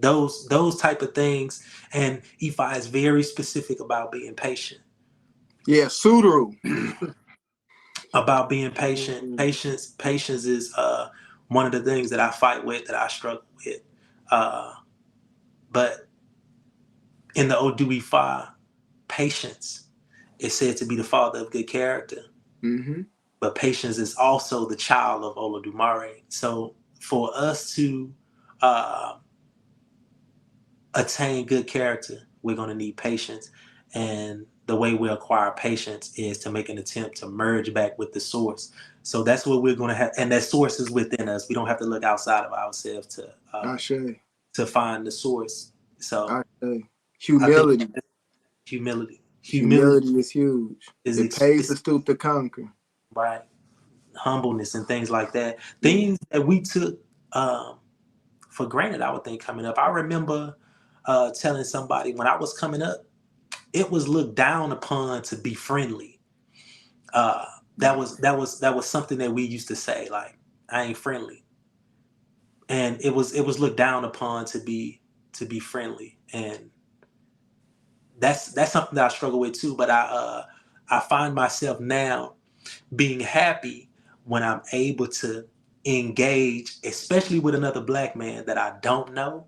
those type of things. And Ifa is very specific about being patient. Yeah, Sudru. About being patient. Patience is one of the things that I fight with, that I struggle with. But in the Odu Ifa, patience is said to be the father of good character. Mm-hmm. But patience is also the child of Olodumare. So for us to uh, attain good character, we're going to need patience. And the way we acquire patience is to make an attempt to merge back with the source. So that's what we're going to have. And that source is within us. We don't have to look outside of ourselves Ashe. to find the source. So Ashe. I think Humility. humility. Humility Humility is huge. is It pays to stoop to conquer. right. Humbleness and things like that. Yeah. Things that we took for granted, I would think, coming up. I remember telling somebody when I was coming up, it was looked down upon to be friendly. Uh, that was something that we used to say, like, I ain't friendly, and it was looked down upon to be friendly, and that's something that I struggle with too. But I find myself now being happy when I'm able to engage, especially with another black man that I don't know,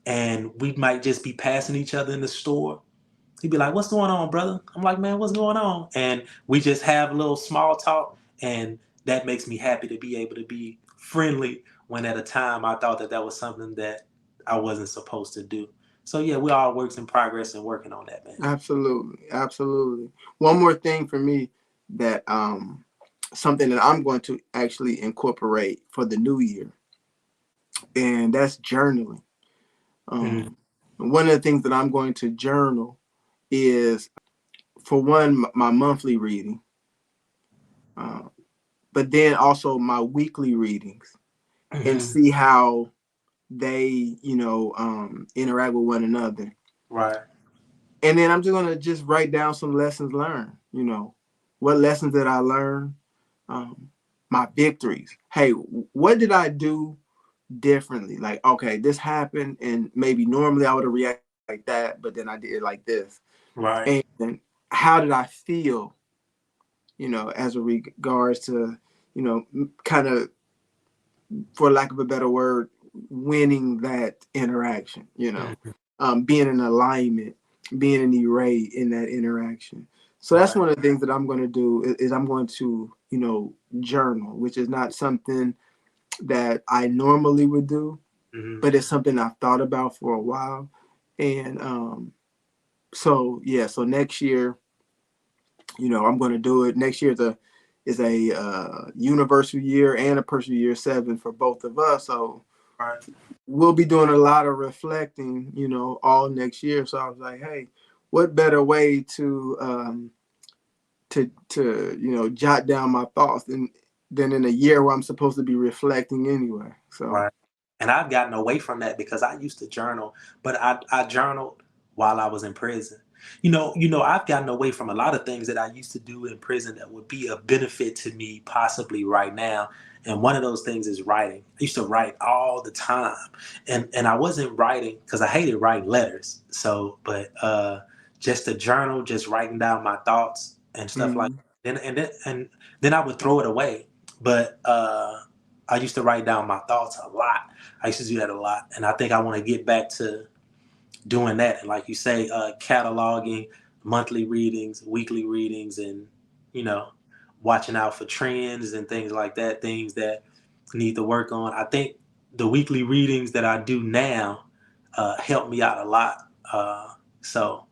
and we might just be passing each other in the store. He'd be like, "What's going on, brother?" I'm like, "Man, what's going on?" And we just have a little small talk, and that makes me happy to be able to be friendly when at a time I thought that was something that I wasn't supposed to do. So yeah, we're all works in progress and working on that, man. Absolutely. Absolutely. One more thing for me, that something that I'm going to actually incorporate for the new year, and that's journaling. Mm-hmm. One of the things that I'm going to journal is, for one, my monthly reading, uh, but then also my weekly readings, and Mm-hmm. see how they, interact with one another. Right. And then I'm just gonna just write down some lessons learned. What lessons did I learn? Um, my victories. Hey, what did I do differently? Like, okay, this happened, and maybe normally I would have reacted like that, but then I did it like this. Right. And how did I feel? As a regards to, kind of, for lack of a better word, winning that interaction. Mm-hmm. Being in alignment, being an array in that interaction. So that's Right. one of the things that I'm going to do, is I'm going to, journal, which is not something that I normally would do, Mm-hmm. but it's something I've thought about for a while. And so yeah, so next year, I'm going to do it. Next year is a universal year and a personal year 7 for both of us. So Right. we'll be doing a lot of reflecting, all next year. So I was like, hey, what better way to jot down my thoughts than in a year where I'm supposed to be reflecting anyway. So Right. And I've gotten away from that because I used to journal, but I journaled while I was in prison. I've gotten away from a lot of things that I used to do in prison that would be a benefit to me possibly right now. And one of those things is writing. I used to write all the time. And I wasn't writing because I hated writing letters. So, but just a journal, just writing down my thoughts and stuff like mm, that. And then I would throw it away. But I used to write down my thoughts a lot. I used to do that a lot, and I think I want to get back to doing that, like you say, cataloging monthly readings, weekly readings, and you know, watching out for trends and things like that, things that need to work on. I think the weekly readings that I do now help me out a lot. So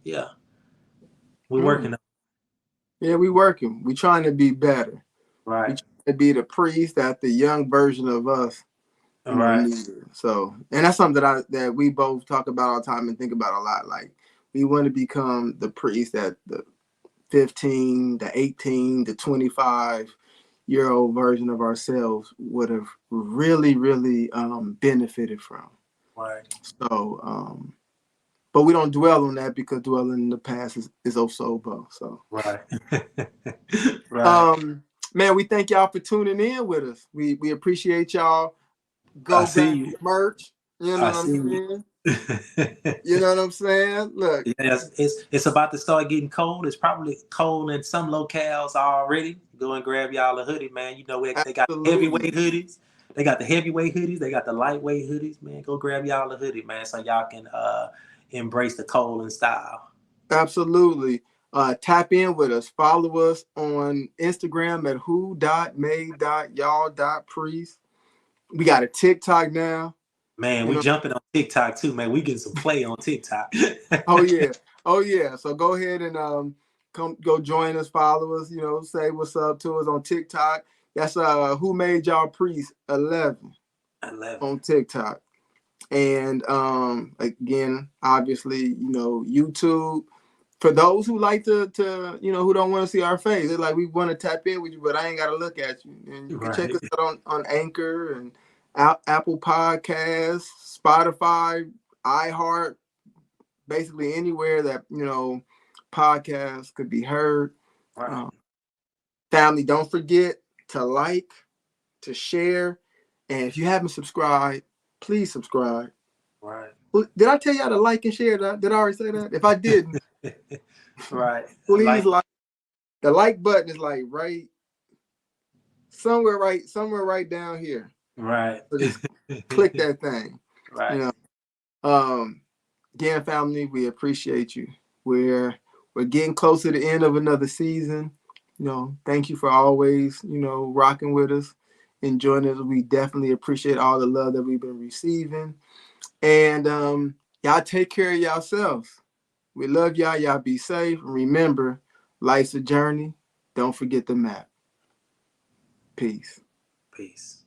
yeah, we're Mm. working on. Yeah, we working. We trying to be better. We Right, trying to be the priest that the young version of us, all right, needed. So, and that's something that we both talk about all the time and think about a lot. Like, we want to become the priest that the 15, the 18, the 25-year-old version of ourselves would have really, really benefited from. right, So, but we don't dwell on that because dwelling in the past is osobo. So, right, right. um, man, we thank y'all for tuning in with us. We appreciate y'all. I Go see grab you. your merch. You know I what I'm see you. saying? You know what I'm saying? Look, Yes, it's about to start getting cold. It's probably cold in some locales already. Go and grab y'all a hoodie, man. You know they got absolutely. heavyweight hoodies. They got the heavyweight hoodies. They got the lightweight hoodies, man. Go grab y'all a hoodie, man, so y'all can embrace the cold in style. Absolutely. Tap in with us. Follow us on Instagram at who.made.y'all.priest. We got a TikTok now. Man, You we know, jumping on TikTok too, man. We getting some play on TikTok. oh yeah. Oh yeah. So go ahead and come go join us, follow us, say what's up to us on TikTok. That's Who Made Y'all Priest 11 11. on TikTok. And again, obviously, YouTube. For those who like to who don't want to see our face, they're like, we want to tap in with you, but I ain't got to look at you. And you can check Right, us out on Anchor and Apple Podcasts, Spotify, iHeart, basically anywhere that podcasts could be heard. right, Um, Family, don't forget to like, to share, and if you haven't subscribed, please subscribe. right. Did I tell y'all to like and share? Did I already say that? If I didn't, Right. please Like, like. The like button is like somewhere right down here. right. So just click that thing. You Right. know. Um, Again, family, we appreciate you. We're getting close to the end of another season. Thank you for always, rocking with us, enjoying us. We definitely appreciate all the love that we've been receiving. And y'all take care of yourselves. We love y'all. Y'all be safe. And remember, life's a journey. Don't forget the map. Peace. Peace.